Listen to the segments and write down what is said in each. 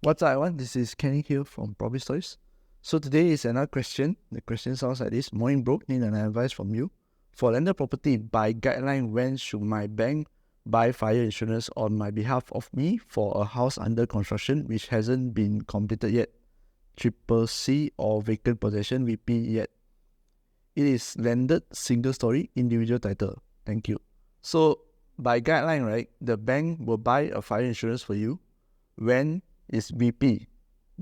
What's up, everyone? This is Kenny here from Property Stories. So today is another question. The question sounds like this. Morning bro, need an advice from you. For landed property, by guideline, when should my bank buy fire insurance on my behalf of me for a house under construction which hasn't been completed yet? Triple C or vacant possession VP yet. It is landed single story individual title. Thank you. So by guideline, right, the bank will buy a fire insurance for you when it's VP,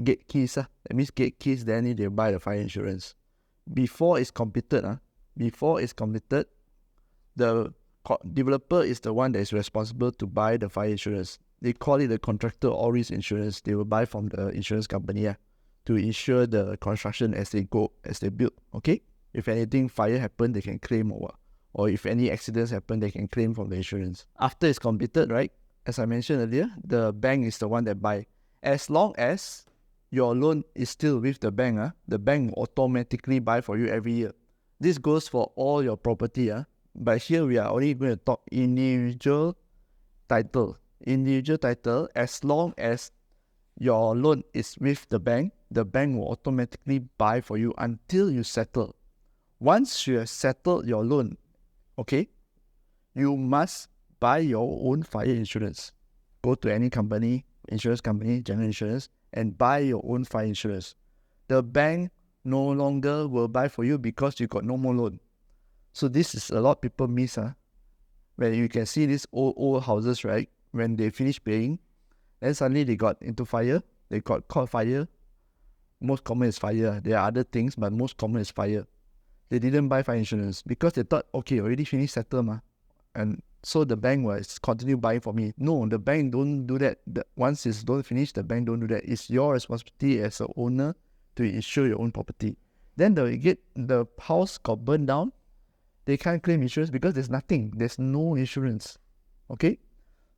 gate keys. That means gate keys, then they buy the fire insurance. Before it's completed, the developer is the one that is responsible to buy the fire insurance. They call it the contractor or risk insurance. They will buy from the insurance company to insure the construction as they build. Okay? If anything fire happen, they can claim or if any accidents happen, they can claim from the insurance. After it's completed, right? As I mentioned earlier, the bank is the one that buy. As long as your loan is still with the bank, the bank will automatically buy for you every year. This goes for all your property. But here we are only going to talk individual title. Individual title, as long as your loan is with the bank will automatically buy for you until you settle. Once you have settled your loan, okay, you must buy your own fire insurance. Go to any company, insurance company, general insurance, and buy your own fire insurance. The bank no longer will buy for you because you got no more loan. So this is a lot of people miss. When you can see these old houses, right? When they finish paying, then suddenly they got into fire. They got caught fire. Most common is fire. There are other things, but most common is fire. They didn't buy fire insurance because they thought, okay, already finished settle, and so the bank will continue buying for me. No, the bank don't do that. Once it's don't finish, the bank don't do that. It's your responsibility as an owner to insure your own property. Then the house got burned down. They can't claim insurance because there's nothing. There's no insurance. Okay?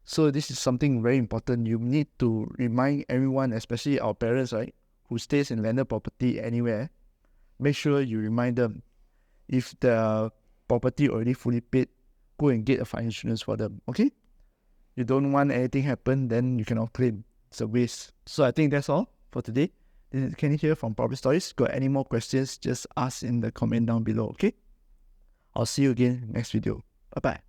So this is something very important. You need to remind everyone, especially our parents, right, who stays in landed property anywhere. Make sure you remind them. If the property already fully paid, go and get a fire insurance for them. Okay? You don't want anything happen, then you cannot claim. It's a waste. So I think that's all for today. This is Kenny here from Property Stories. Got any more questions, just ask in the comment down below. Okay? I'll see you again next video. Bye-bye.